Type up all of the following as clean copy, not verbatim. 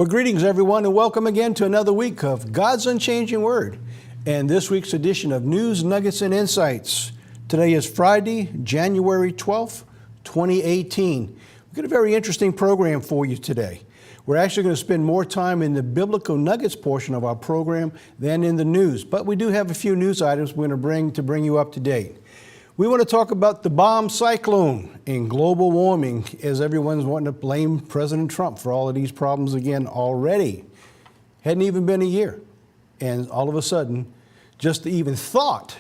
Well, greetings, everyone, and welcome again to another week of God's Unchanging Word and this week's edition of News, Nuggets, and Insights. Today is Friday, January 12th, 2018. We've got a very interesting program for you today. We're actually going to spend more time in the biblical nuggets portion of our program than in the news, but we do have a few news items we're going to bring you up to date. We want to talk about the bomb cyclone and global warming, as everyone's wanting to blame President Trump for all of these problems again already. Hadn't even been a year. And all of a sudden, just even thought,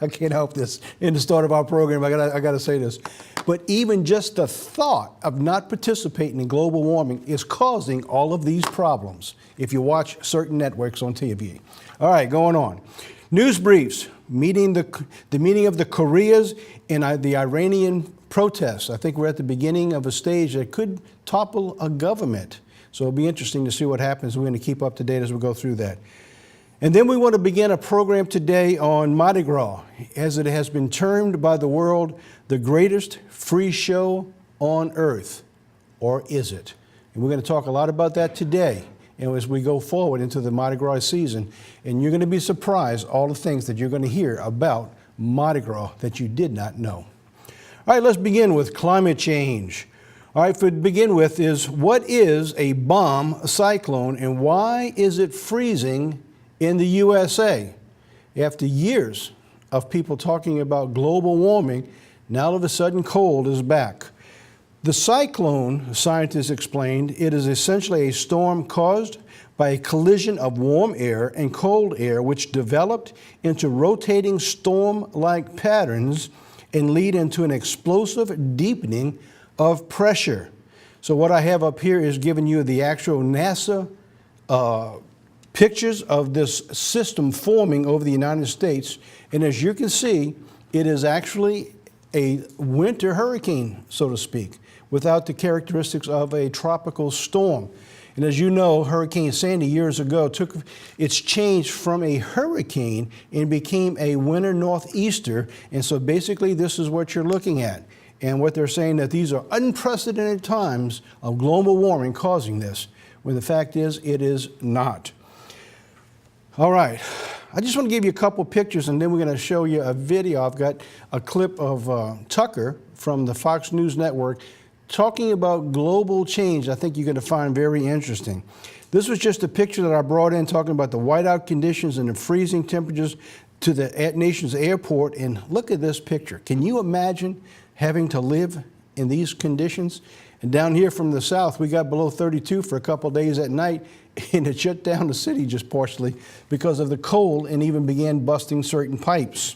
I can't help this in the start of our program, I gotta say this, but even just the thought of not participating in global warming is causing all of these problems if you watch certain networks on TV. All right, going on. News briefs. The meeting of the Koreas and the Iranian protests. I think we're at the beginning of a stage that could topple a government. So it'll be interesting to see what happens. We're going to keep up to date as we go through that. And then we want to begin a program today on Mardi Gras, as it has been termed by the world the greatest free show on earth. Or is it? And we're going to talk a lot about that today, and as we go forward into the Mardi Gras season. And you're going to be surprised all the things that you're going to hear about Mardi Gras that you did not know. All right, let's begin with climate change. All right, to begin with is, what is a bomb cyclone and why is it freezing in the USA? After years of people talking about global warming, now all of a sudden cold is back. The cyclone, scientists explained, it is essentially a storm caused by a collision of warm air and cold air which developed into rotating storm-like patterns and lead into an explosive deepening of pressure. So what I have up here is giving you the actual NASA pictures of this system forming over the United States. And as you can see, it is actually a winter hurricane, so to speak, without the characteristics of a tropical storm. And as you know, Hurricane Sandy years ago took its change from a hurricane and became a winter northeaster. And so basically this is what you're looking at. And what they're saying, that these are unprecedented times of global warming causing this, when the fact is it is not. All right, I just want to give you a couple pictures and then we're going to show you a video. I've got a clip of Tucker from the Fox News Network talking about global change. I think you're going to find very interesting. This was just a picture that I brought in talking about the whiteout conditions and the freezing temperatures to the nation's airport. And look at this picture. Can you imagine having to live in these conditions? And down here from the south, we got below 32 for a couple days at night, and it shut down the city just partially because of the cold and even began busting certain pipes.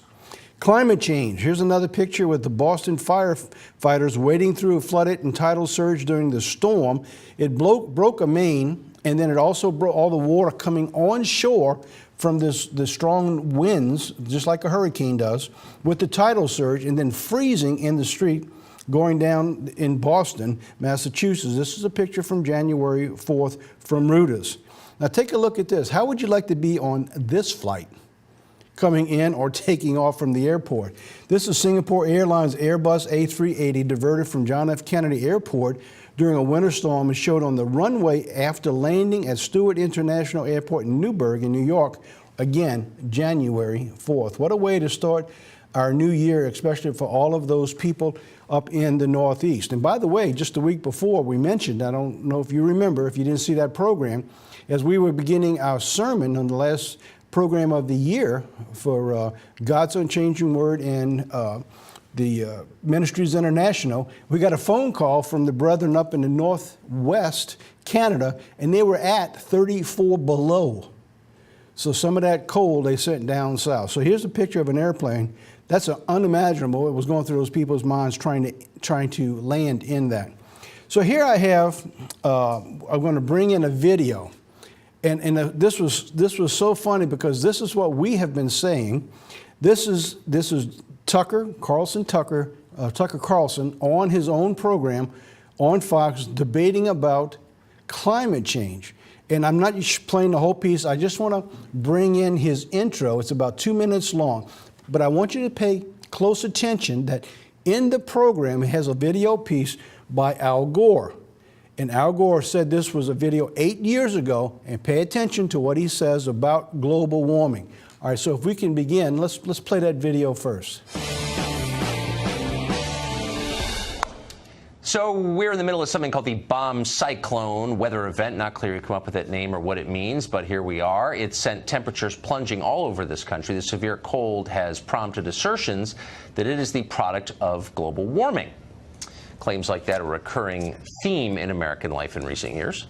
Climate change. Here's another picture with the Boston firefighters wading through a flooded and tidal surge during the storm. It broke a main, and then it also broke all the water coming onshore from the strong winds, just like a hurricane does, with the tidal surge, and then freezing in the street going down in Boston, Massachusetts. This is a picture from January 4th from Reuters. Now take a look at this. How would you like to be on this flight coming in or taking off from the airport? This is Singapore Airlines Airbus A380 diverted from John F. Kennedy Airport during a winter storm and showed on the runway after landing at Stewart International Airport in Newburgh in New York, again, January 4th. What a way to start our new year, especially for all of those people up in the Northeast. And by the way, just a week before we mentioned, I don't know if you remember, if you didn't see that program, as we were beginning our sermon on the last program of the year for God's Unchanging Word and the Ministries International, we got a phone call from the brethren up in the Northwest Canada, and they were at 34 below. So some of that cold they sent down south. So here's a picture of an airplane. That's unimaginable. It was going through those people's minds trying to land in that. So here I have, I'm going to bring in a video. And this was so funny because this is what we have been saying. This is Tucker Carlson on his own program on Fox debating about climate change. And I'm not playing the whole piece. I just want to bring in his intro. It's about 2 minutes long. But I want you to pay close attention that in the program, it has a video piece by Al Gore. And Al Gore said this was a video 8 years ago, and pay attention to what he says about global warming. All right, so if we can begin, let's play that video first. So we're in the middle of something called the bomb cyclone weather event. Not clear you come up with that name or what it means, but here we are. It sent temperatures plunging all over this country. The severe cold has prompted assertions that it is the product of global warming. Claims like that are a recurring theme in American life in recent years.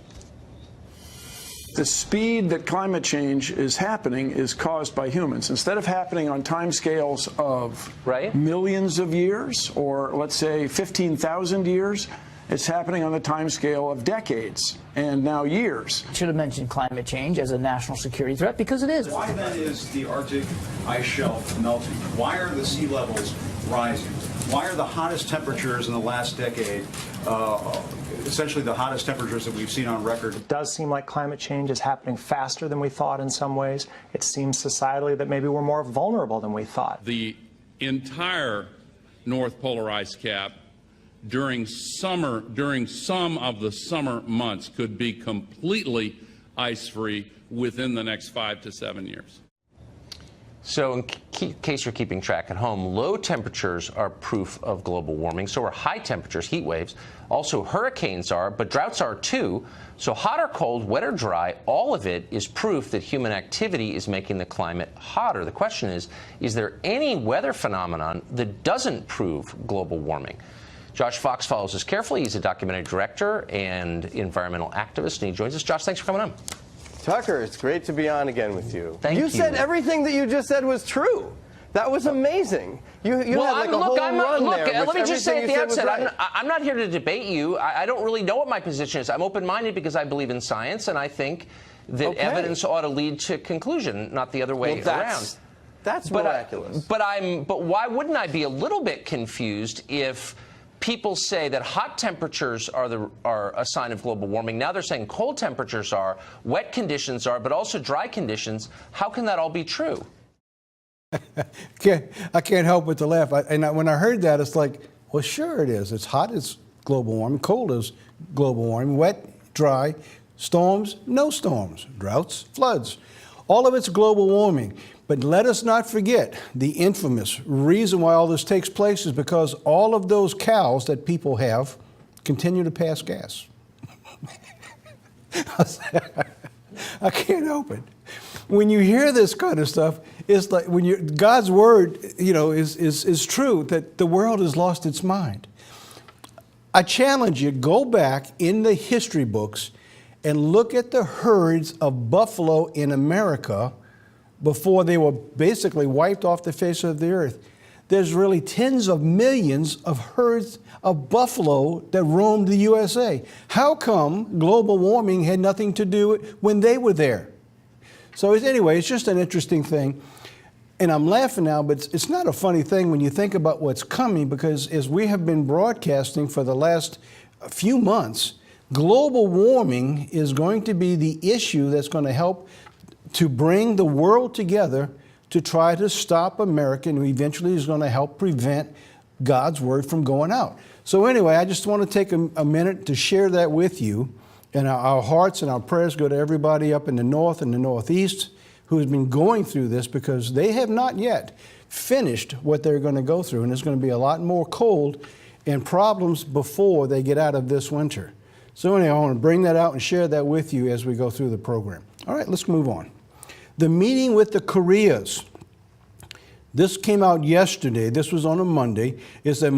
The speed that climate change is happening is caused by humans. Instead of happening on timescales of millions of years, or let's say 15,000 years, it's happening on the timescale of decades and now years. Should have mentioned climate change as a national security threat, because it is. Why then is the Arctic ice shelf melting? Why are the sea levels rising? Why are the hottest temperatures in the last decade essentially the hottest temperatures that we've seen on record? It does seem like climate change is happening faster than we thought in some ways. It seems societally that maybe we're more vulnerable than we thought. The entire North Polar ice cap during some of the summer months could be completely ice-free within the next 5 to 7 years. So in case you're keeping track at home, low temperatures are proof of global warming. So are high temperatures, heat waves. Also hurricanes are, but droughts are too. So hot or cold, wet or dry, all of it is proof that human activity is making the climate hotter. The question is there any weather phenomenon that doesn't prove global warming? Josh Fox follows this carefully. He's a documentary director and environmental activist, and he joins us. Josh, thanks for coming on. Tucker, it's great to be on again with you. Thank you. You said everything that you just said was true. That was amazing. You had like a whole run there. Let me just say at the outset, I'm not here to debate you. I don't really know what my position is. I'm open-minded because I believe in science, and I think that evidence ought to lead to conclusion, not the other way around. That's miraculous. But why wouldn't I be a little bit confused if people say that hot temperatures are a sign of global warming? Now they're saying cold temperatures are, wet conditions are, but also dry conditions. How can that all be true? I can't help but to laugh. When I heard that, it's like, well, sure it is. It's hot, it's global warming. Cold is global warming. Wet, dry, storms, no storms, droughts, floods. All of it's global warming. But let us not forget the infamous reason why all this takes place is because all of those cows that people have continue to pass gas. I can't help it. When you hear this kind of stuff, it's like when God's word, is true, that the world has lost its mind. I challenge you, go back in the history books and look at the herds of buffalo in America before they were basically wiped off the face of the earth. There's really tens of millions of herds of buffalo that roamed the USA. How come global warming had nothing to do with when they were there? So anyway, it's just an interesting thing. And I'm laughing now, but it's not a funny thing when you think about what's coming, because as we have been broadcasting for the last few months, global warming is going to be the issue that's going to help to bring the world together to try to stop America, and eventually is going to help prevent God's word from going out. So anyway, I just want to take a minute to share that with you. And our hearts and our prayers go to everybody up in the north and the northeast who has been going through this, because they have not yet finished what they're going to go through. And there's going to be a lot more cold and problems before they get out of this winter. So anyway, I want to bring that out and share that with you as we go through the program. All right, let's move on. The meeting with the Koreas. This came out yesterday. This was on a Monday. Is that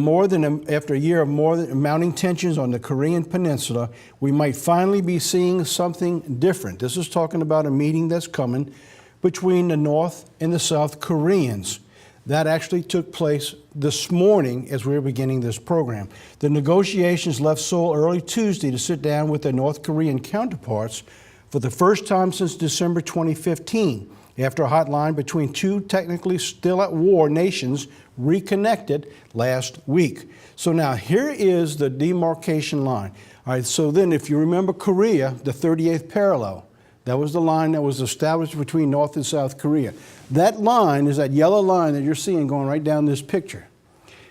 after a year of mounting tensions on the Korean Peninsula, we might finally be seeing something different. This is talking about a meeting that's coming between the North and the South Koreans. That actually took place this morning as we were beginning this program. The negotiations left Seoul early Tuesday to sit down with their North Korean counterparts for the first time since December 2015, after a hotline between two technically still at war nations reconnected last week. So now here is the demarcation line. All right, so then if you remember Korea, the 38th parallel, that was the line that was established between North and South Korea. That line is that yellow line that you're seeing going right down this picture.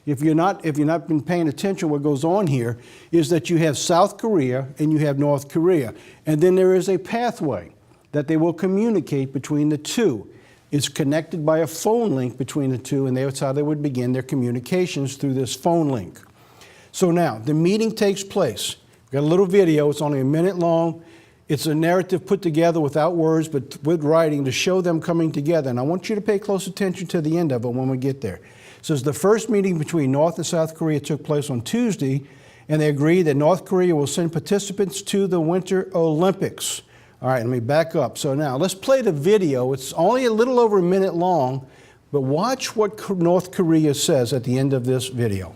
if you're not been paying attention, what goes on here is that you have South Korea and you have North Korea. And then there is a pathway that they will communicate between the two. It's connected by a phone link between the two, and that's how they would begin their communications, through this phone link. So now, the meeting takes place. We've got a little video. It's only a minute long. It's a narrative put together without words, but with writing to show them coming together. And I want you to pay close attention to the end of it when we get there. It says the first meeting between North and South Korea took place on Tuesday, and they agreed that North Korea will send participants to the Winter Olympics. All right, let me back up. So now let's play the video. It's only a little over a minute long, but watch what North Korea says at the end of this video.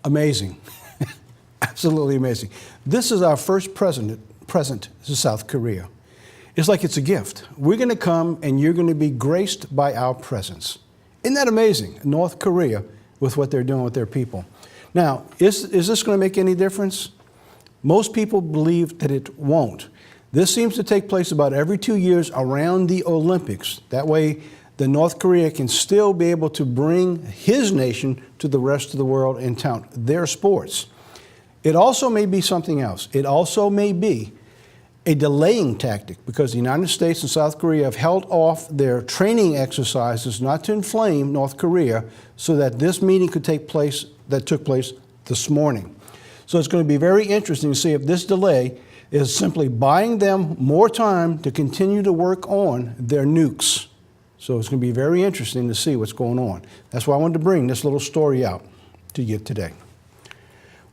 Amazing. Absolutely amazing. This is our first present to South Korea. It's like it's a gift. We're going to come and you're going to be graced by our presence. Isn't that amazing? North Korea, with what they're doing with their people. Now, is this going to make any difference? Most people believe that it won't. This seems to take place about every 2 years around the Olympics. That way, the North Korea can still be able to bring his nation to the rest of the world and tout their sports. It also may be something else. It also may be a delaying tactic, because the United States and South Korea have held off their training exercises not to inflame North Korea, so that this meeting could take place that took place this morning. So it's going to be very interesting to see if this delay is simply buying them more time to continue to work on their nukes. So it's going to be very interesting to see what's going on. That's why I wanted to bring this little story out to you today.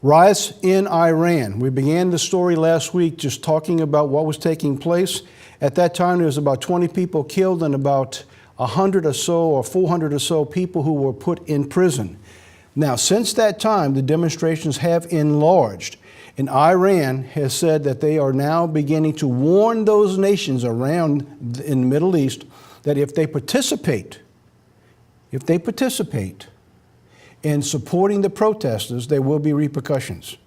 Riots in Iran. We began the story last week just talking about what was taking place. At that time, there was about 20 people killed and about 100 or so or 400 or so people who were put in prison. Now, since that time, the demonstrations have enlarged. And Iran has said that they are now beginning to warn those nations around in the Middle East that if they participate in supporting the protesters, there will be repercussions.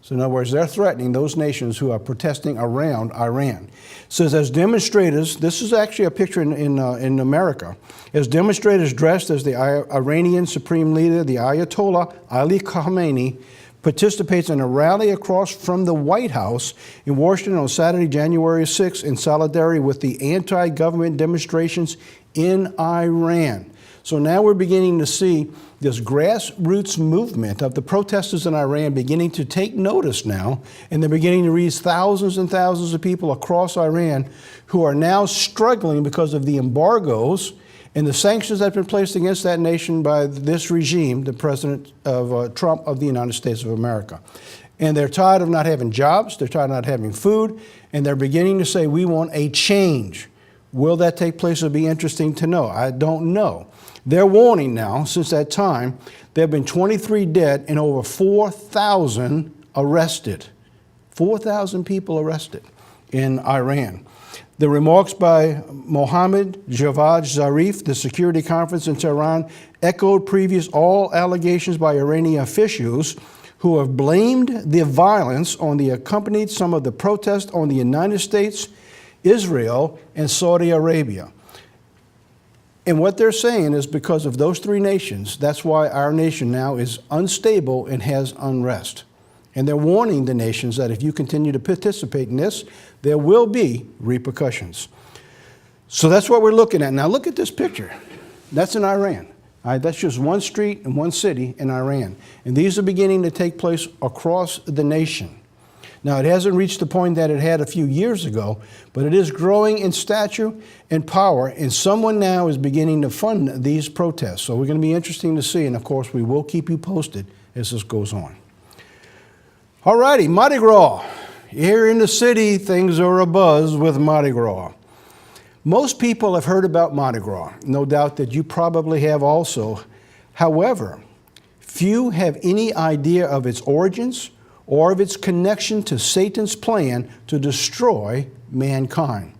So in other words, they're threatening those nations who are protesting around Iran. It says as demonstrators, this is actually a picture in America, as demonstrators dressed as the Iranian Supreme Leader, the Ayatollah Ali Khamenei, participates in a rally across from the White House in Washington on Saturday, January 6th, in solidarity with the anti-government demonstrations in Iran. So now we're beginning to see this grassroots movement of the protesters in Iran beginning to take notice now, and they're beginning to reach thousands and thousands of people across Iran who are now struggling because of the embargoes and the sanctions that have been placed against that nation by this regime, the President of Trump of the United States of America. And they're tired of not having jobs, they're tired of not having food, and they're beginning to say, we want a change. Will that take place? It'll be interesting to know. I don't know. They're warning now, since that time, there have been 23 dead and over 4,000 arrested. 4,000 people arrested in Iran. The remarks by Mohammad Javad Zarif, the Security Conference in Tehran, echoed previous all allegations by Iranian officials who have blamed the violence on the accompanied some of the protests on the United States, Israel, and Saudi Arabia. And what they're saying is because of those three nations, that's why our nation now is unstable and has unrest. And they're warning the nations that if you continue to participate in this, there will be repercussions. So that's what we're looking at. Now look at this picture. That's in Iran. All right, that's just one street and one city in Iran. And these are beginning to take place across the nation. Now, it hasn't reached the point that it had a few years ago, but it is growing in stature and power, and someone now is beginning to fund these protests. So we're going to be interesting to see, and of course, we will keep you posted as this goes on. All righty, Mardi Gras. Here in the city, things are abuzz with Mardi Gras. Most people have heard about Mardi Gras. No doubt that you probably have also. However, few have any idea of its origins or of its connection to Satan's plan to destroy mankind.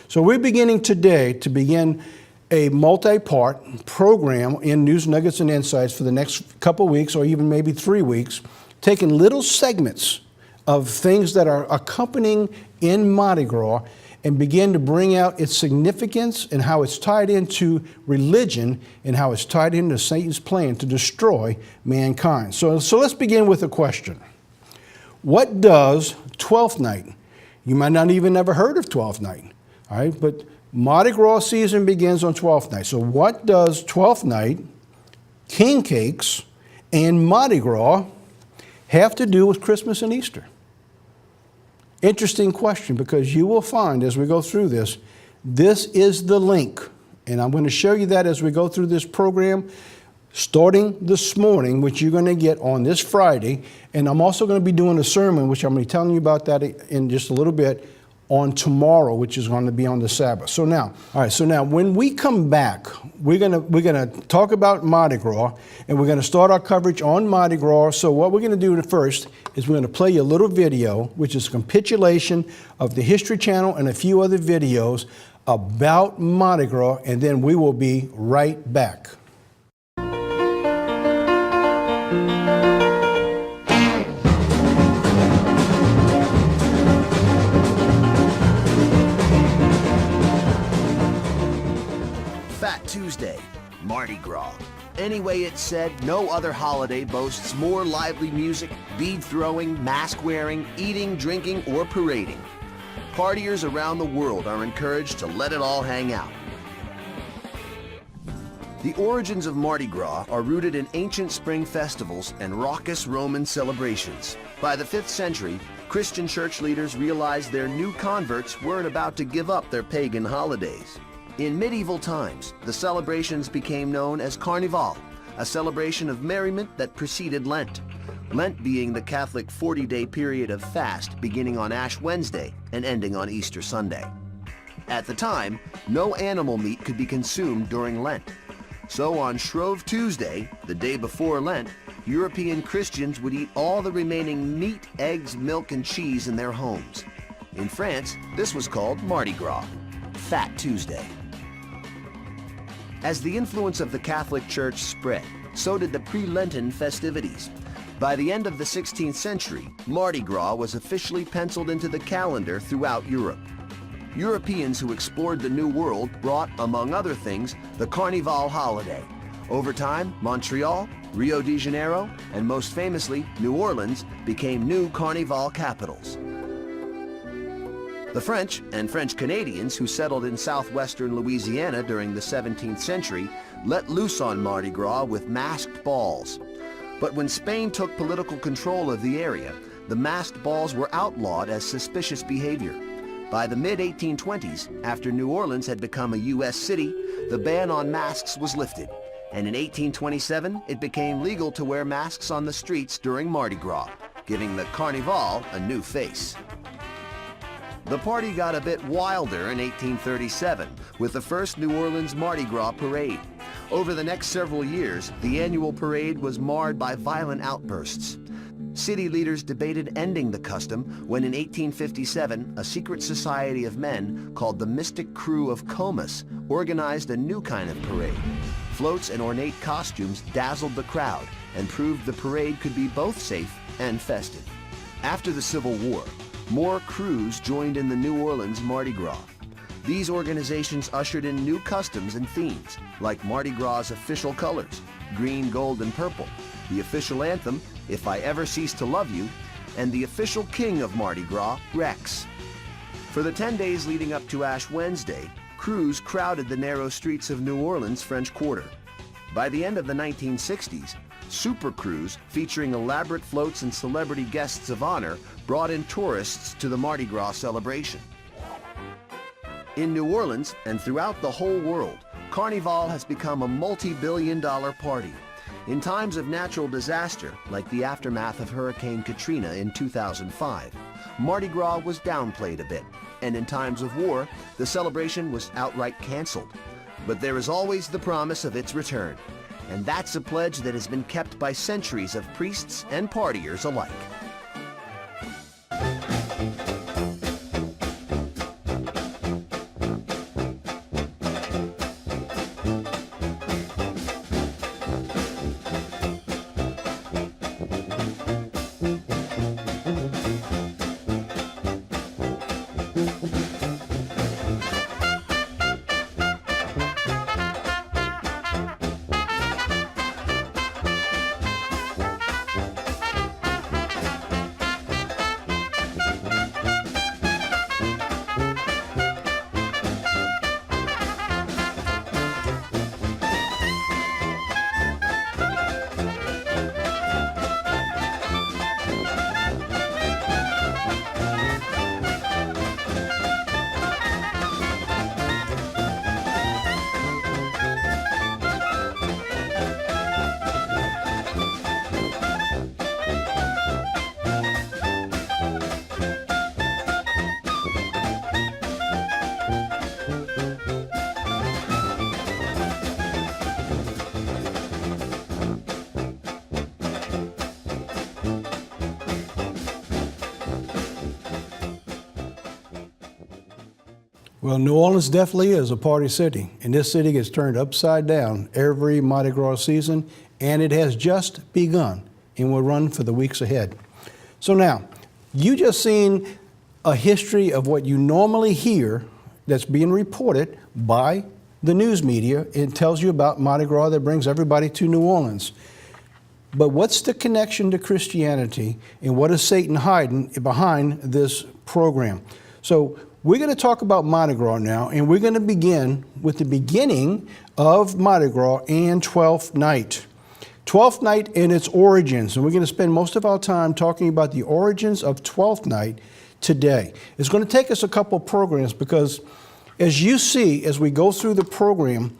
So we're beginning today to begin a multi-part program in News Nuggets and Insights for the next couple weeks or even maybe 3 weeks, taking little segments of things that are accompanying in Mardi Gras and begin to bring out its significance and how it's tied into religion and how it's tied into Satan's plan to destroy mankind. So let's begin with a question. What does Twelfth Night? You might not even ever heard of Twelfth Night, all right? But Mardi Gras season begins on Twelfth Night. So what does Twelfth Night, king cakes, and Mardi Gras have to do with Christmas and Easter? Interesting question, because you will find as we go through this, this is the link. And I'm going to show you that as we go through this program, starting this morning, which you're going to get on this Friday. And I'm also going to be doing a sermon, which I'm going to be telling you about that in just a little bit, on tomorrow, which is going to be on the Sabbath. So now, all right, so now when we come back, we're going to talk about Mardi Gras, and we're going to start our coverage on Mardi Gras. So what we're going to do first is we're going to play you a little video, which is a compilation of the History Channel and a few other videos about Mardi Gras, and then we will be right back. Tuesday, Mardi Gras. Anyway it's said, no other holiday boasts more lively music, bead throwing, mask wearing, eating, drinking, or parading. Partiers around the world are encouraged to let it all hang out. The origins of Mardi Gras are rooted in ancient spring festivals and raucous Roman celebrations. By the 5th century, Christian church leaders realized their new converts weren't about to give up their pagan holidays. In medieval times, the celebrations became known as Carnival, a celebration of merriment that preceded Lent. Lent being the Catholic 40-day period of fast beginning on Ash Wednesday and ending on Easter Sunday. At the time, no animal meat could be consumed during Lent. So on Shrove Tuesday, the day before Lent, European Christians would eat all the remaining meat, eggs, milk, and cheese in their homes. In France, this was called Mardi Gras, Fat Tuesday. As the influence of the Catholic Church spread, so did the pre-Lenten festivities. By the end of the 16th century, Mardi Gras was officially penciled into the calendar throughout Europe. Europeans who explored the New World brought, among other things, the Carnival holiday. Over time, Montreal, Rio de Janeiro, and most famously, New Orleans became new Carnival capitals. The French and French Canadians who settled in southwestern Louisiana during the 17th century let loose on Mardi Gras with masked balls. But when Spain took political control of the area, the masked balls were outlawed as suspicious behavior. By the mid-1820s, after New Orleans had become a U.S. city, the ban on masks was lifted. And in 1827, it became legal to wear masks on the streets during Mardi Gras, giving the Carnival a new face. The party got a bit wilder in 1837 with the first New Orleans Mardi Gras parade. Over the next several years, the annual parade was marred by violent outbursts. City leaders debated ending the custom when in 1857, a secret society of men called the Mystic Crew of Comus organized a new kind of parade. Floats and ornate costumes dazzled the crowd and proved the parade could be both safe and festive. After the Civil War, more crews joined in the New Orleans Mardi Gras. These organizations ushered in new customs and themes, like Mardi Gras' official colors, green, gold, and purple, the official anthem, If I Ever Cease to Love You, and the official king of Mardi Gras, Rex. For the 10 days leading up to Ash Wednesday, crews crowded the narrow streets of New Orleans' French Quarter. By the end of the 1960s, super crews featuring elaborate floats and celebrity guests of honor brought in tourists to the Mardi Gras celebration. In New Orleans and throughout the whole world, Carnival has become a multi-billion-dollar party. In times of natural disaster, like the aftermath of Hurricane Katrina in 2005, Mardi Gras was downplayed a bit, and in times of war, the celebration was outright canceled. But there is always the promise of its return, and that's a pledge that has been kept by centuries of priests and partiers alike. Well, New Orleans definitely is a party city, and this city gets turned upside down every Mardi Gras season, and it has just begun and will run for the weeks ahead. So now, you just seen a history of what you normally hear that's being reported by the news media. It tells you about Mardi Gras that brings everybody to New Orleans. But what's the connection to Christianity, and what is Satan hiding behind this program? So we're going to talk about Mardi Gras now, and we're going to begin with the beginning of Mardi Gras and Twelfth Night. Twelfth Night and its origins, and we're going to spend most of our time talking about the origins of Twelfth Night today. It's going to take us a couple programs because, as you see, as we go through the program,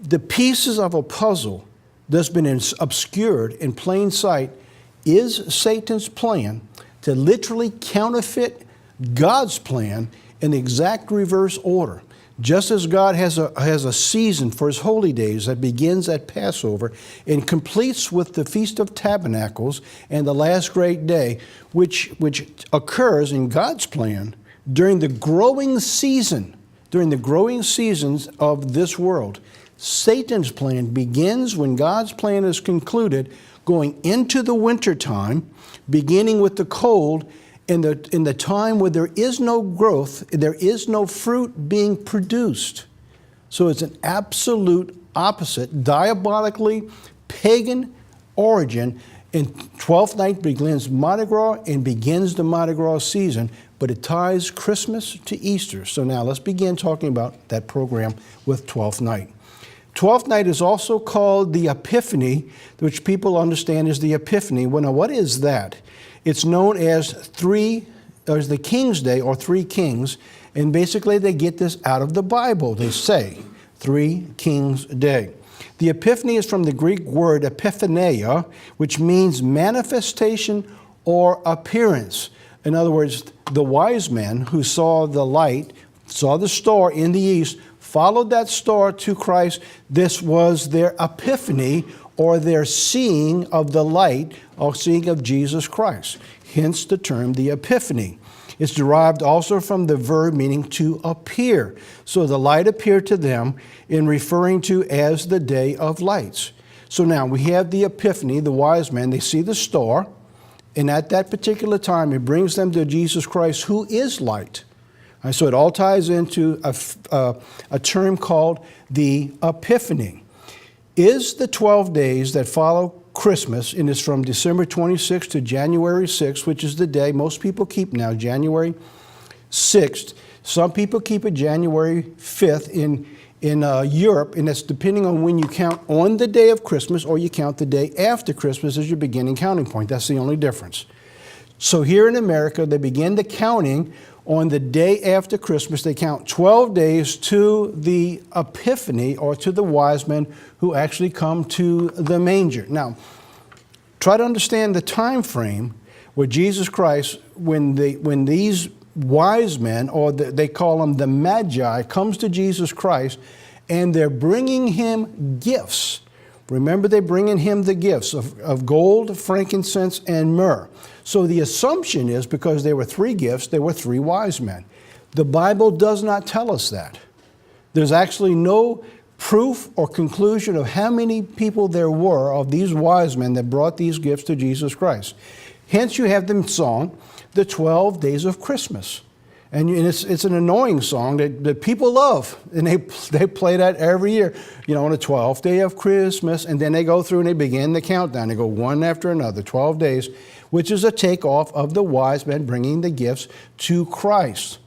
the pieces of a puzzle that's been obscured in plain sight is Satan's plan to literally counterfeit God's plan in the exact reverse order. Just as God has a season for his holy days that begins at Passover and completes with the Feast of Tabernacles and the last great day, which occurs in God's plan during the growing seasons of this world. Satan's plan begins when God's plan is concluded, going into the winter time, beginning with the cold, in the time where there is no growth, there is no fruit being produced. So it's an absolute opposite, diabolically pagan origin. And Twelfth Night begins Mardi Gras and begins the Mardi Gras season, but it ties Christmas to Easter. So now let's begin talking about that program with Twelfth Night. Twelfth Night is also called the Epiphany, which people understand as the Epiphany. Well, now what is that? It's known as the King's Day or Three Kings, and basically they get this out of the Bible. They say Three Kings Day. The Epiphany is from the Greek word epiphania, which means manifestation or appearance. In other words, the wise men who saw the light, saw the star in the east, followed that star to Christ. This was their epiphany, or their seeing of the light, or seeing of Jesus Christ. Hence the term the Epiphany. It's derived also from the verb meaning to appear. So the light appeared to them in referring to as the day of lights. So now we have the Epiphany, the wise men, they see the star, and at that particular time it brings them to Jesus Christ, who is light. All right, so it all ties into a term called the Epiphany. Is the 12 days that follow Christmas, and it's from December 26th to January 6th, which is the day most people keep now, January 6th. Some people keep it January 5th in Europe, and that's depending on when you count on the day of Christmas or you count the day after Christmas as your beginning counting point. That's the only difference. So here in America, they begin the counting on the day after Christmas. They count 12 days to the Epiphany, or to the wise men who actually come to the manger. Now, try to understand the time frame where Jesus Christ, when these wise men, or they call them the Magi, comes to Jesus Christ, and they're bringing him gifts. Remember, they're bringing him the gifts of gold, frankincense, and myrrh. So the assumption is, because there were 3 gifts, there were 3 wise men. The Bible does not tell us that. There's actually no proof or conclusion of how many people there were of these wise men that brought these gifts to Jesus Christ. Hence, you have them song, the 12 days of Christmas. And it's an annoying song that people love, and they play that every year, on the 12th day of Christmas, and then they go through and they begin the countdown. They go one after another, 12 days, which is a takeoff of the wise men bringing the gifts to Christ.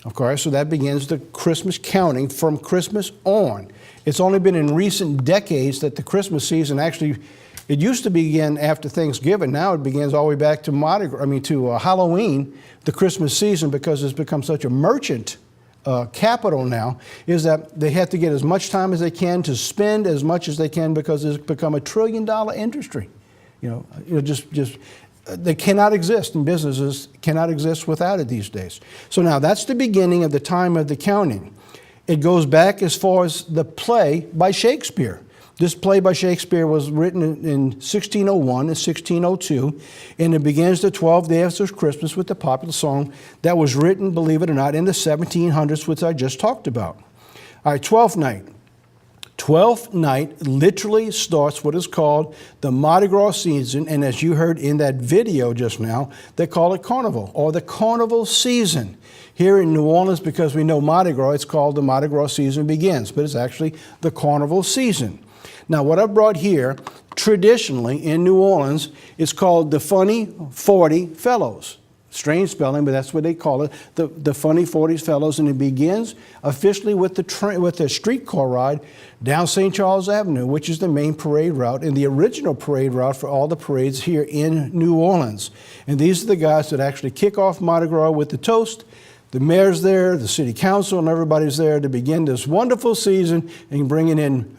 Of course, so that begins the Christmas counting from Christmas on. It's only been in recent decades that the Christmas season actually, it used to begin after Thanksgiving. Now it begins all the way back to Halloween, the Christmas season, because it's become such a merchant capital now, is that they have to get as much time as they can to spend as much as they can, because it's become a $1 trillion industry. They cannot exist, and businesses cannot exist without it these days. So now that's the beginning of the time of the counting. It goes back as far as the play by Shakespeare. This play by Shakespeare was written in 1601 and 1602, and it begins the 12th day after Christmas with the popular song that was written, believe it or not, in the 1700s, which I just talked about. All right, 12th night. 12th night literally starts what is called the Mardi Gras season, and as you heard in that video just now, they call it Carnival, or the Carnival season. Here in New Orleans, because we know Mardi Gras, it's called the Mardi Gras season begins, but it's actually the Carnival season. Now, what I brought here, traditionally in New Orleans, is called the Funny 40 Fellows. Strange spelling, but that's what they call it, the Funny 40 Fellows, and it begins officially with the streetcar ride down St. Charles Avenue, which is the main parade route and the original parade route for all the parades here in New Orleans. And these are the guys that actually kick off Mardi Gras with the toast. The mayor's there, the city council, and everybody's there to begin this wonderful season and bringing in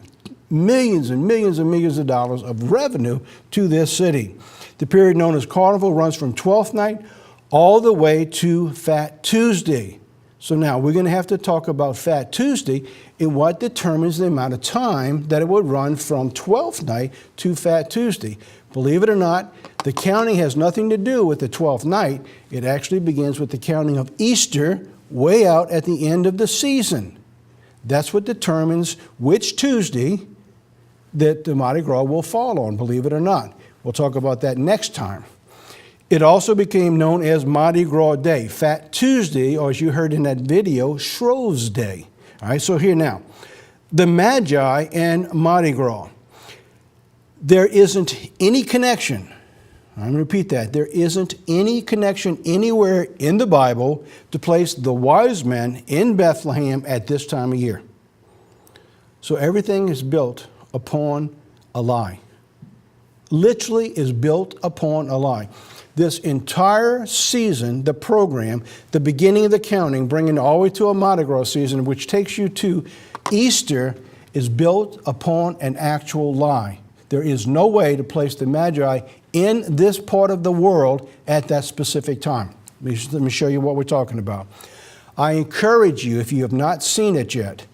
millions and millions and millions of dollars of revenue to this city. The period known as Carnival runs from 12th night all the way to Fat Tuesday. So now we're going to have to talk about Fat Tuesday and what determines the amount of time that it would run from 12th night to Fat Tuesday. Believe it or not, the counting has nothing to do with the 12th night. It actually begins with the counting of Easter way out at the end of the season. That's what determines which Tuesday that the Mardi Gras will fall on, believe it or not. We'll talk about that next time. It also became known as Mardi Gras Day, Fat Tuesday, or as you heard in that video, Shrove's Day. All right, so here now, the Magi and Mardi Gras. There isn't any connection. I'm going to repeat that. There isn't any connection anywhere in the Bible to place the wise men in Bethlehem at this time of year. So everything is built upon a lie. Literally is built upon a lie. This entire season, the program, the beginning of the counting, bringing all the way to a Mardi Gras season, which takes you to Easter, is built upon an actual lie. There is no way to place the Magi in this part of the world at that specific time. Let me show you what we're talking about. I encourage you, if you have not seen it yet,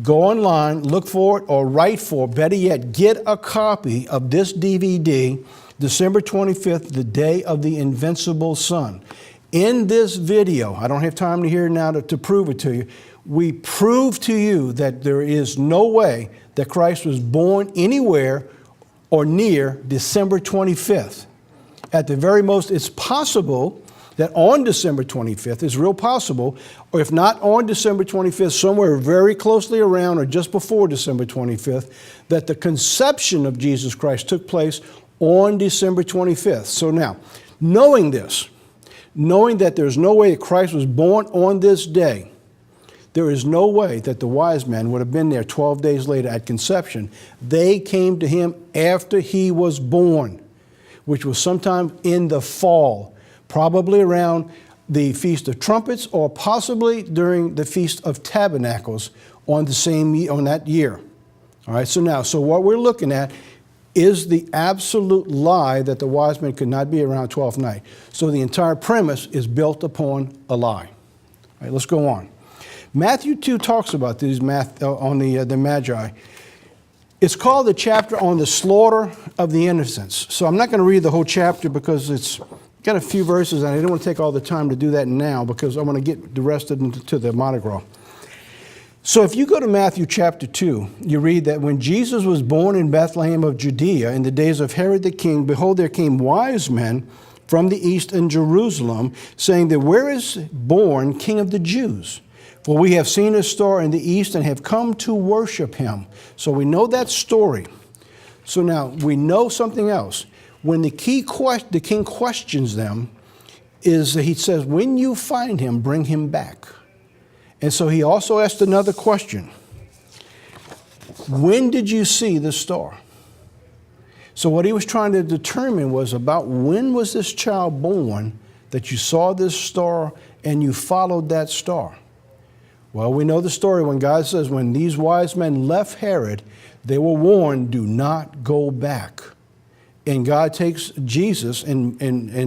go online, look for it, or write for, better yet, get a copy of this DVD, December 25th, the day of the invincible sun. In this video, I don't have time to hear now to prove it to you, we prove to you that there is no way that Christ was born anywhere or near December 25th. At the very most, it's possible that on December 25th is real possible, or if not on December 25th, somewhere very closely around or just before December 25th, that the conception of Jesus Christ took place on December 25th. So now, knowing this, knowing that there's no way that Christ was born on this day, there is no way that the wise men would have been there 12 days later at conception. They came to him after he was born, which was sometime in the fall, probably around the Feast of Trumpets or possibly during the Feast of Tabernacles on that year. All right, so what we're looking at is the absolute lie that the wise men could not be around 12th night. So the entire premise is built upon a lie. All right, let's go on. Matthew 2 talks about these on the Magi. It's called the chapter on the slaughter of the innocents. So I'm not going to read the whole chapter because it's got a few verses, and I didn't want to take all the time to do that now because I want to get the rest of them to the Mardi Gras. So if you go to Matthew chapter 2, you read that when Jesus was born in Bethlehem of Judea in the days of Herod the king, behold, there came wise men from the east in Jerusalem, saying that where is born King of the Jews? For we have seen his star in the east and have come to worship him. So we know that story. So now we know something else. When the king questions them, is he says, when you find him, bring him back. And so he also asked another question. When did you see the star? So what he was trying to determine was about when was this child born that you saw this star and you followed that star? Well, we know the story when God says when these wise men left Herod, they were warned, do not go back. And God takes Jesus and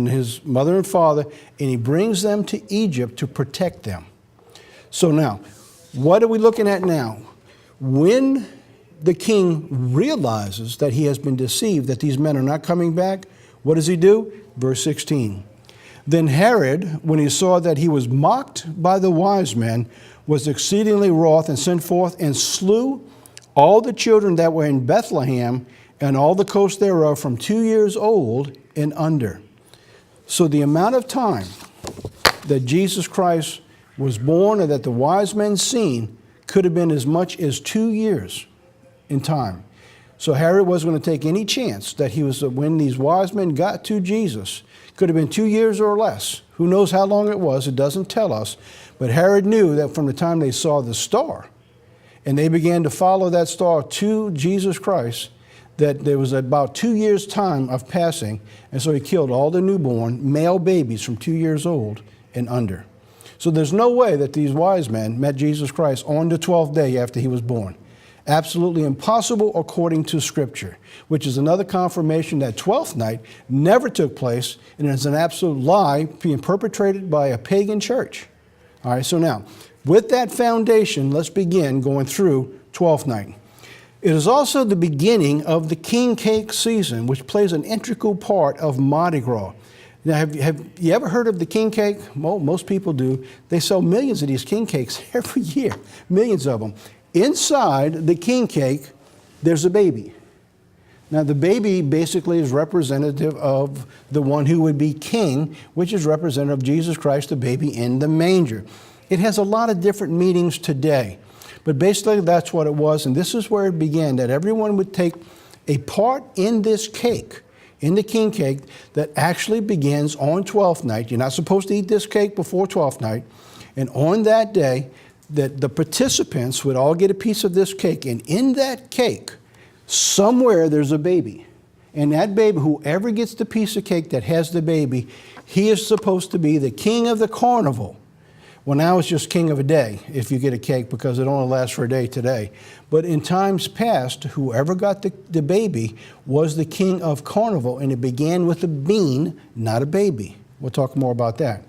his mother and father, and he brings them to Egypt to protect them. So now, what are we looking at now? When the king realizes that he has been deceived, that these men are not coming back, what does he do? Verse 16. Then Herod, when he saw that he was mocked by the wise men, was exceedingly wroth and sent forth and slew all the children that were in Bethlehem and all the coast thereof from 2 years old and under. So the amount of time that Jesus Christ was born or that the wise men seen could have been as much as 2 years in time. So Herod wasn't going to take any chance that he was, when these wise men got to Jesus, could have been 2 years or less. Who knows how long it was? It doesn't tell us. But Herod knew that from the time they saw the star and they began to follow that star to Jesus Christ, that there was about 2 years' time of passing. And so he killed all the newborn male babies from 2 years old and under. So there's no way that these wise men met Jesus Christ on the 12th day after he was born. Absolutely impossible according to Scripture, which is another confirmation that 12th night never took place and is an absolute lie being perpetrated by a pagan church. All right, so now, with that foundation, let's begin going through 12th night. It is also the beginning of the king cake season, which plays an integral part of Mardi Gras. Now, have you ever heard of the king cake? Well, most people do. They sell millions of these king cakes every year, millions of them. Inside the king cake, there's a baby. Now, the baby basically is representative of the one who would be king, which is representative of Jesus Christ, the baby in the manger. It has a lot of different meanings today, but basically that's what it was, and this is where it began, that everyone would take a part in this cake, in the king cake, that actually begins on 12th night. You're not supposed to eat this cake before 12th night, and on that day, that the participants would all get a piece of this cake, and in that cake, somewhere there's a baby. And that baby, whoever gets the piece of cake that has the baby, he is supposed to be the king of the carnival. Well, now it's just king of a day if you get a cake because it only lasts for a day today. But in times past, whoever got the baby was the king of carnival, and it began with a bean, not a baby. We'll talk more about that.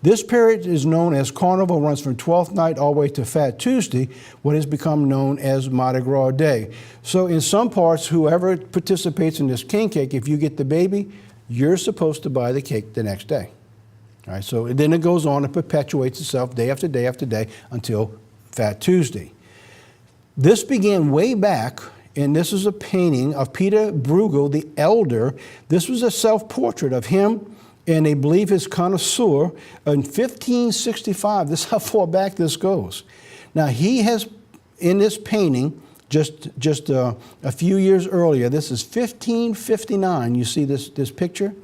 This period is known as Carnival, runs from 12th night all the way to Fat Tuesday, what has become known as Mardi Gras Day. So in some parts, whoever participates in this king cake, if you get the baby, you're supposed to buy the cake the next day. All right, so then it goes on and perpetuates itself day after day after day until Fat Tuesday. This began way back, and this is a painting of Peter Bruegel, the elder. This was a self-portrait of him and they believe his connoisseur in 1565. This is how far back this goes. Now, he has, in this painting, just a few years earlier, this is 1559, you see this picture?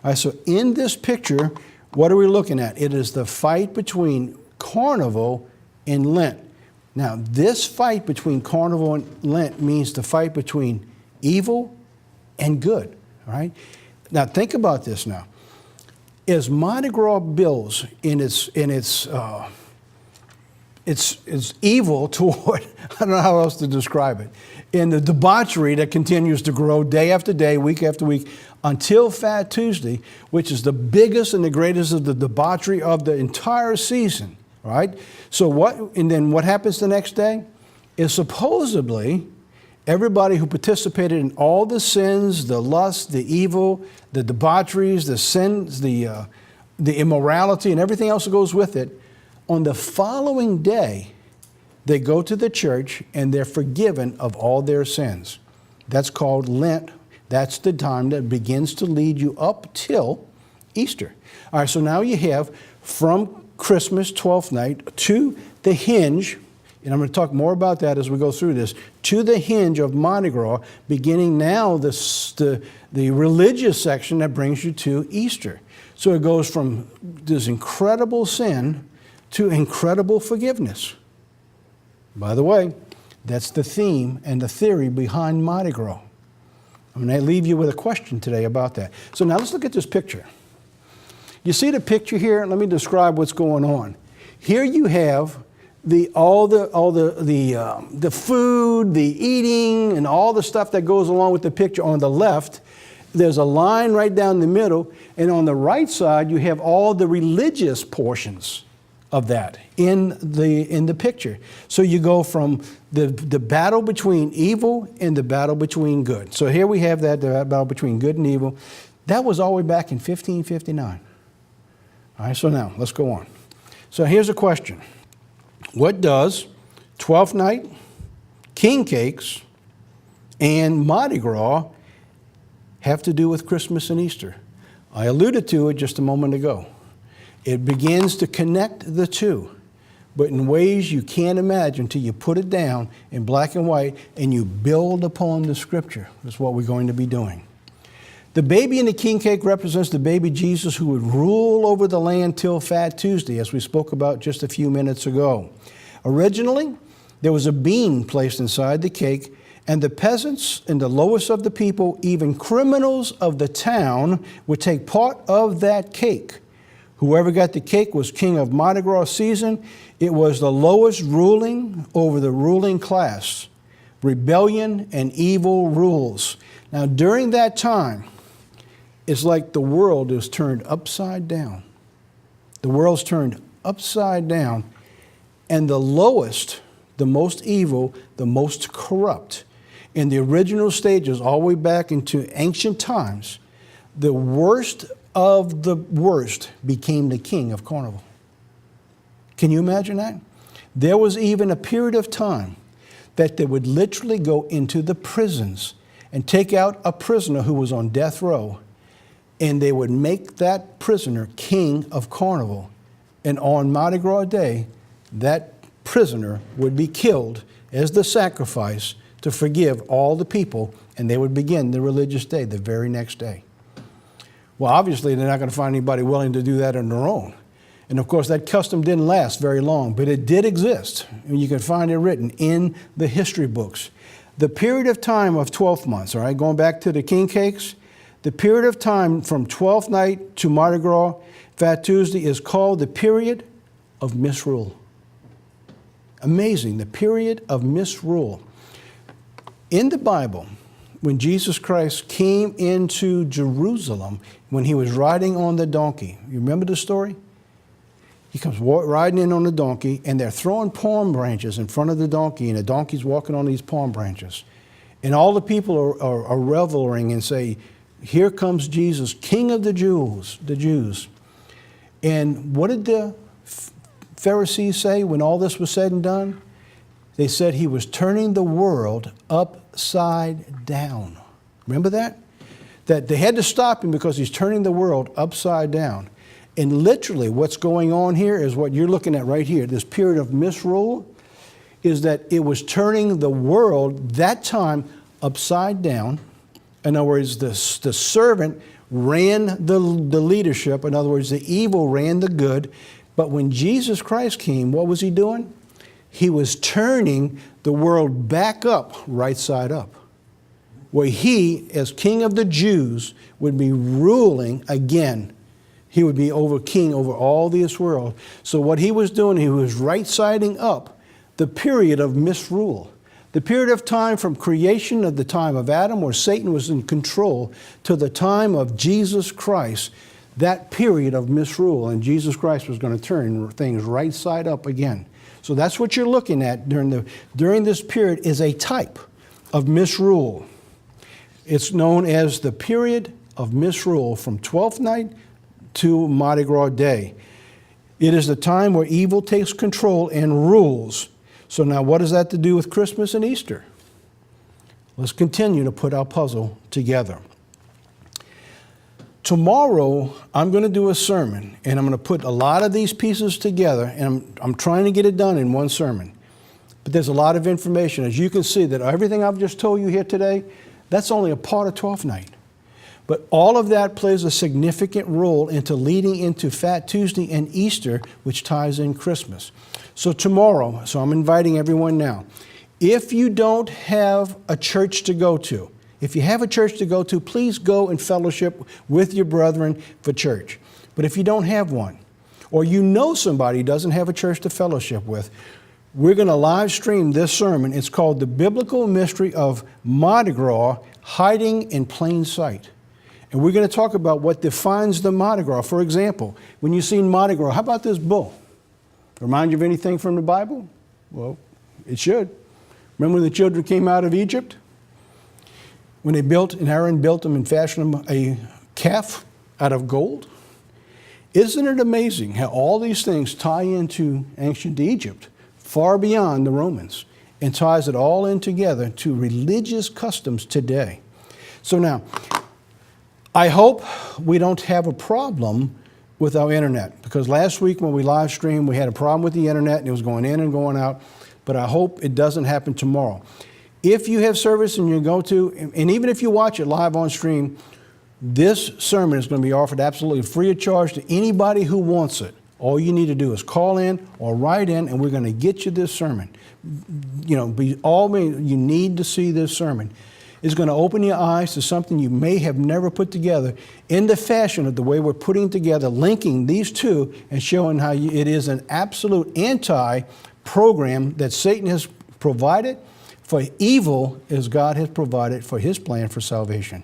All right, so in this picture, what are we looking at? It is the fight between Carnival and Lent. Now, this fight between Carnival and Lent means the fight between evil and good, all right? Now, think about this now. As Mardi Gras builds in its evil toward, I don't know how else to describe it, in the debauchery that continues to grow day after day, week after week, until Fat Tuesday, which is the biggest and the greatest of the debauchery of the entire season, right? So and then what happens the next day is supposedly everybody who participated in all the sins, the lust, the evil, the debaucheries, the sins, the immorality, and everything else that goes with it, on the following day, they go to the church and they're forgiven of all their sins. That's called Lent. That's the time that begins to lead you up till Easter. All right, so now you have from Christmas, 12th night, to the hinge, and I'm going to talk more about that as we go through this, to the hinge of Mardi Gras, beginning now the religious section that brings you to Easter. So it goes from this incredible sin to incredible forgiveness. By the way, that's the theme and the theory behind Mardi Gras. I'm going to leave you with a question today about that. So now let's look at this picture. You see the picture here? Let me describe what's going on. Here you have all the food, the eating, and all the stuff that goes along with the picture. On the left, there's a line right down the middle, and on the right side, you have all the religious portions of that in the picture. So you go from the battle between evil and the battle between good. So here we have that, the battle between good and evil. That was all the way back in 1559. All right, so now let's go on. So here's a question. What does 12th night, king cakes, and Mardi Gras have to do with Christmas and Easter? I alluded to it just a moment ago. It begins to connect the two, but in ways you can't imagine until you put it down in black and white and you build upon the scripture. That's what we're going to be doing. The baby in the king cake represents the baby Jesus who would rule over the land till Fat Tuesday, as we spoke about just a few minutes ago. Originally, there was a bean placed inside the cake, and the peasants and the lowest of the people, even criminals of the town, would take part of that cake. Whoever got the cake was king of Mardi Gras season. It was the lowest ruling over the ruling class. Rebellion and evil rules. Now, during that time, it's like the world is turned upside down. The world's turned upside down, and the lowest, the most evil, the most corrupt, in the original stages, all the way back into ancient times, the worst of the worst became the king of Carnival. Can you imagine that? There was even a period of time that they would literally go into the prisons and take out a prisoner who was on death row, and they would make that prisoner king of Carnival. And on Mardi Gras Day, that prisoner would be killed as the sacrifice to forgive all the people, and they would begin the religious day the very next day. Well, obviously, they're not going to find anybody willing to do that on their own. And of course, that custom didn't last very long, but it did exist. And you can find it written in the history books. The period of time of 12 months, all right, going back to the king cakes, the period of time from 12th night to Mardi Gras, Fat Tuesday, is called the period of misrule. Amazing, the period of misrule. In the Bible, when Jesus Christ came into Jerusalem, when he was riding on the donkey, you remember the story? He comes riding in on the donkey, and they're throwing palm branches in front of the donkey, and the donkey's walking on these palm branches. And all the people are reveling and say, "Here comes Jesus, King of the Jews." And what did the Pharisees say when all this was said and done? They said he was turning the world upside down. Remember that? that they had to stop him because he's turning the world upside down. And literally what's going on here is what you're looking at right here. This period of misrule is that it was turning the world that time upside down. In other words, the servant ran the leadership. In other words, the evil ran the good. But when Jesus Christ came, what was he doing? He was turning the world back up, right side up, where he, as King of the Jews, would be ruling again. He would be king over all this world. So what he was doing, he was right-siding up the period of misrule. The period of time from creation of the time of Adam, where Satan was in control, to the time of Jesus Christ, that period of misrule. And Jesus Christ was going to turn things right side up again. So that's what you're looking at during this period is a type of misrule. It's known as the period of misrule from Twelfth Night to Mardi Gras Day. It is the time where evil takes control and rules. So now what does that have to do with Christmas and Easter? Let's continue to put our puzzle together. Tomorrow, I'm going to do a sermon, and I'm going to put a lot of these pieces together, and I'm trying to get it done in one sermon. But there's a lot of information. As you can see, that everything I've just told you here today, that's only a part of 12th night. But all of that plays a significant role into leading into Fat Tuesday and Easter, which ties in Christmas. So tomorrow, so I'm inviting everyone now, if you don't have a church to go to, if you have a church to go to, please go and fellowship with your brethren for church. But if you don't have one, or you know somebody who doesn't have a church to fellowship with, we're going to live stream this sermon. It's called The Biblical Mystery of Mardi Gras, Hiding in Plain Sight. And we're going to talk about what defines the Mardi Gras. For example, when you see Mardi Gras, how about this bull? Remind you of anything from the Bible? Well, it should. Remember when the children came out of Egypt? When they built, and Aaron built them and fashioned them a calf out of gold? Isn't it amazing how all these things tie into ancient Egypt, far beyond the Romans, and ties it all in together to religious customs today? So now, I hope we don't have a problem with our internet, because last week when we live streamed, we had a problem with the internet and it was going in and going out, but I hope it doesn't happen tomorrow. If you have service and you go to, and even if you watch it live on stream, this sermon is going to be offered absolutely free of charge to anybody who wants it. All you need to do is call in or write in, and we're going to get you this sermon. You know, you need to see this sermon. It's going to open your eyes to something you may have never put together in the fashion of the way we're putting together, linking these two and showing how it is an absolute anti-program that Satan has provided for evil as God has provided for his plan for salvation.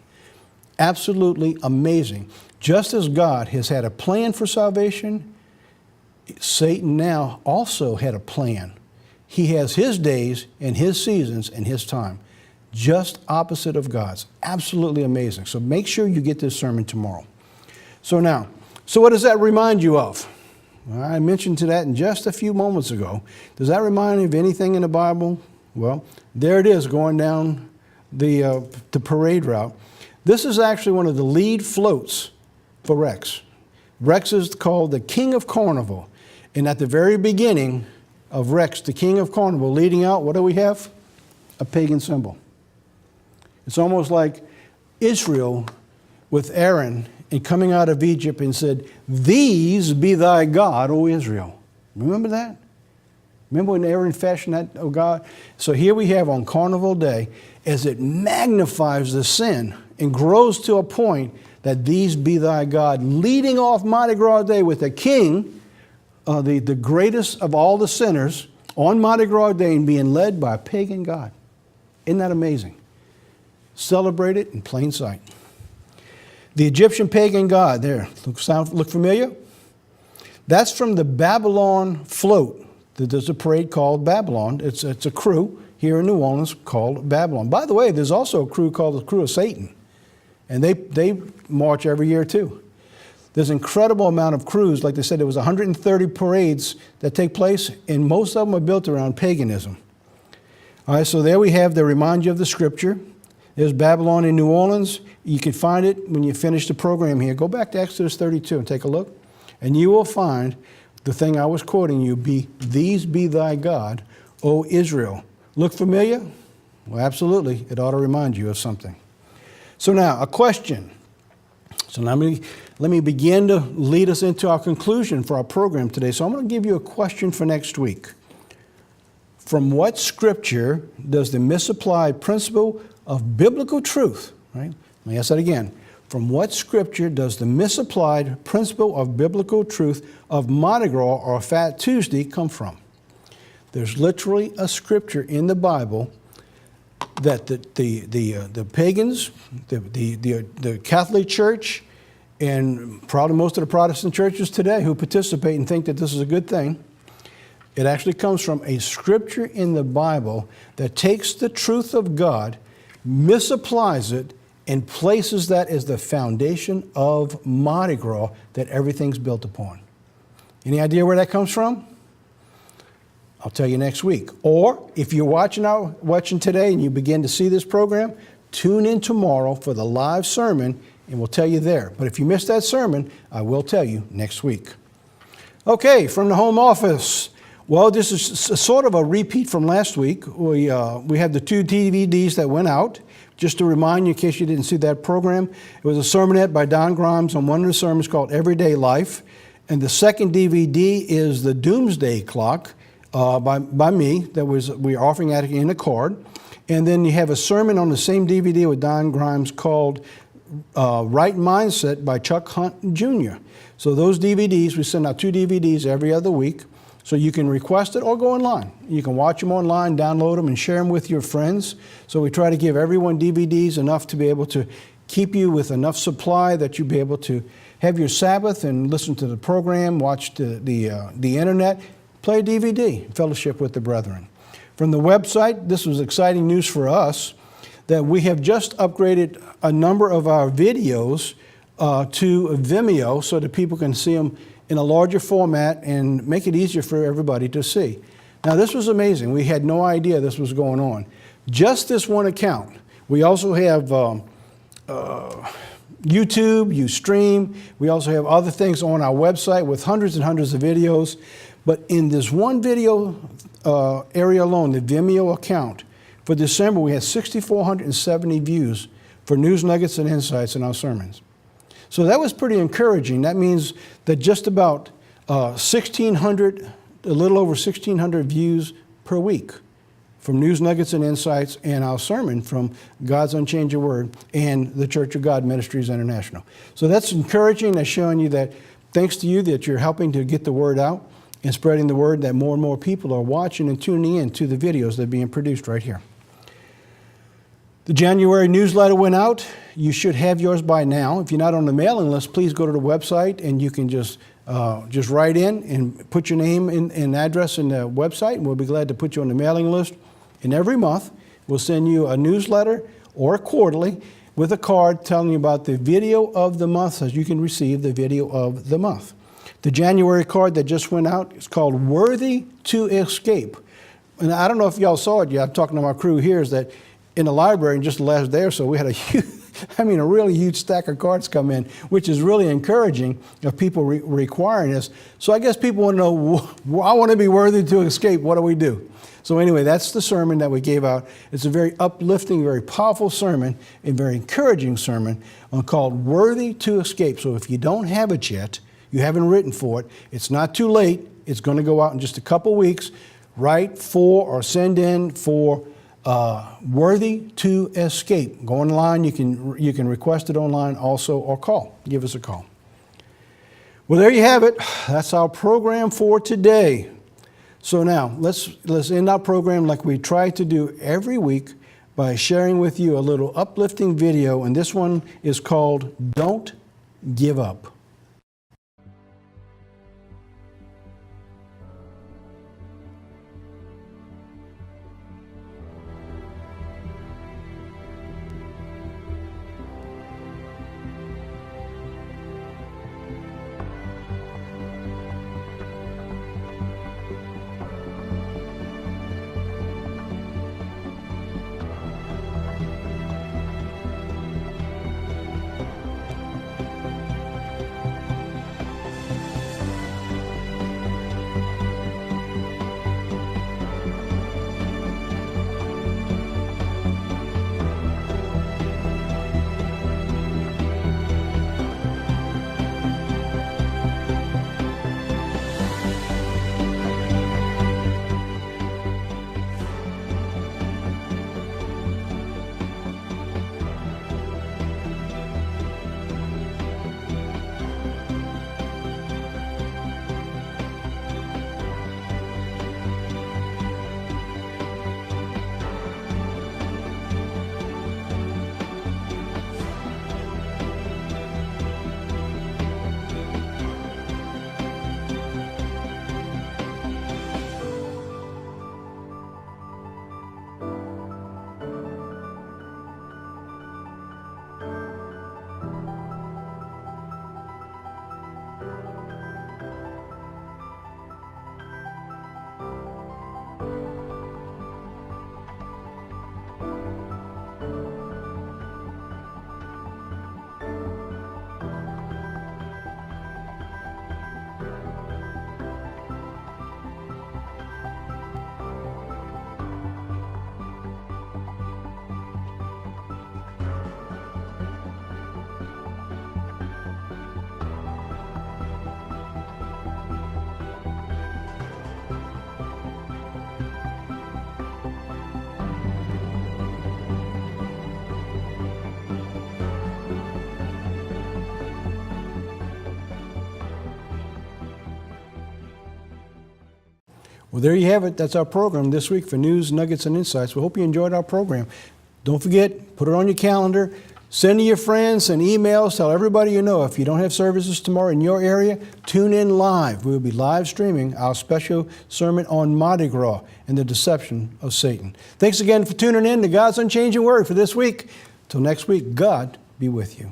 Absolutely amazing. Just as God has had a plan for salvation, Satan now also had a plan. He has his days and his seasons and his time. Just opposite of God's. Absolutely amazing. So make sure you get this sermon tomorrow. So what does that remind you of? Well, I mentioned to that in just a few moments ago. Does that remind you of anything in the Bible? Well, there it is going down the parade route. This is actually one of the lead floats for Rex. Rex is called the King of Carnival. And at the very beginning of Rex, the King of Carnival, leading out, what do we have? A pagan symbol. It's almost like Israel with Aaron and coming out of Egypt and said, "These be thy God, O Israel." Remember that? Remember when Aaron fashioned that, "O God"? So here we have on Carnival Day, as it magnifies the sin and grows to a point that "these be thy God," leading off Mardi Gras Day with the king, the greatest of all the sinners, on Mardi Gras Day and being led by a pagan god. Isn't that amazing? Celebrate it in plain sight. The Egyptian pagan god, there, look familiar? That's from the Babylon float. There's a parade called Babylon. It's a crew here in New Orleans called Babylon. By the way, there's also a crew called the Crew of Satan. And they march every year too. There's an incredible amount of crews. Like they said, there was 130 parades that take place, and most of them are built around paganism. All right, so there we have, they remind you of the scripture. There's Babylon in New Orleans. You can find it when you finish the program here. Go back to Exodus 32 and take a look, and you will find the thing I was quoting you, these be thy God, O Israel. Look familiar? Well, absolutely. It ought to remind you of something. So now, a question. So now let me begin to lead us into our conclusion for our program today. So I'm going to give you a question for next week. From what scripture does the misapplied principle of biblical truth, right? Let me ask that again. From what scripture does the misapplied principle of biblical truth of Mardi Gras or Fat Tuesday come from? There's literally a scripture in the Bible that the pagans, the Catholic Church, and probably most of the Protestant churches today who participate and think that this is a good thing, it actually comes from a scripture in the Bible that takes the truth of God, misapplies it, and places that as the foundation of Mardi Gras that everything's built upon. Any idea where that comes from? I'll tell you next week. Or if you're watching today and you begin to see this program, tune in tomorrow for the live sermon and we'll tell you there. But if you missed that sermon, I will tell you next week. Okay, from the home office. Well, this is sort of a repeat from last week. We had the 2 DVDs that went out. Just to remind you, in case you didn't see that program, it was a sermonette by Don Grimes on one of the sermons called Everyday Life. And the second DVD is the Doomsday Clock by me that we're offering that in a card. And then you have a sermon on the same DVD with Don Grimes called Right Mindset by Chuck Hunt Jr. So those DVDs, we send out 2 DVDs every other week. So you can request it or go online. You can watch them online, download them, and share them with your friends. So we try to give everyone DVDs enough to be able to keep you with enough supply that you'll be able to have your Sabbath and listen to the program, watch the internet, play a DVD, fellowship with the brethren. From the website, this was exciting news for us that we have just upgraded a number of our videos to Vimeo so that people can see them in a larger format and make it easier for everybody to see. Now, this was amazing. We had no idea this was going on. Just this one account. We also have YouTube, Ustream. We also have other things on our website with hundreds and hundreds of videos. But in this one video area alone, the Vimeo account, for December, we had 6,470 views for news nuggets and insights in our sermons. So that was pretty encouraging. That means that just about 1,600, a little over 1,600 views per week from News Nuggets and Insights and our sermon from God's Unchanging Word and the Church of God Ministries International. So that's encouraging. That's showing you that thanks to you that you're helping to get the word out and spreading the word that more and more people are watching and tuning in to the videos that are being produced right here. The January newsletter went out. You should have yours by now. If you're not on the mailing list, please go to the website and you can just write in and put your name and address in the website, and we'll be glad to put you on the mailing list. And every month, we'll send you a newsletter or quarterly with a card telling you about the video of the month so you can receive the video of the month. The January card that just went out is called Worthy to Escape. And I don't know if y'all saw it yet. I'm talking to my crew here, is that in the library in just the last day or so, we had a really huge stack of cards come in, which is really encouraging of people requiring this. So I guess people want to know, I want to be worthy to escape. What do we do? So anyway, that's the sermon that we gave out. It's a very uplifting, very powerful sermon, and very encouraging sermon called Worthy to Escape. So if you don't have it yet, you haven't written for it, it's not too late. It's going to go out in just a couple weeks. Write for or send in for Worthy to Escape. Go online. You can request it online also, or call. Give us a call. Well, there you have it. That's our program for today. So now let's end our program like we try to do every week by sharing with you a little uplifting video, and this one is called Don't Give Up. Well, there you have it. That's our program this week for News, Nuggets, and Insights. We hope you enjoyed our program. Don't forget, put it on your calendar. Send to your friends, send emails, tell everybody you know. If you don't have services tomorrow in your area, tune in live. We will be live streaming our special sermon on Mardi Gras and the deception of Satan. Thanks again for tuning in to God's Unchanging Word for this week. Till next week, God be with you.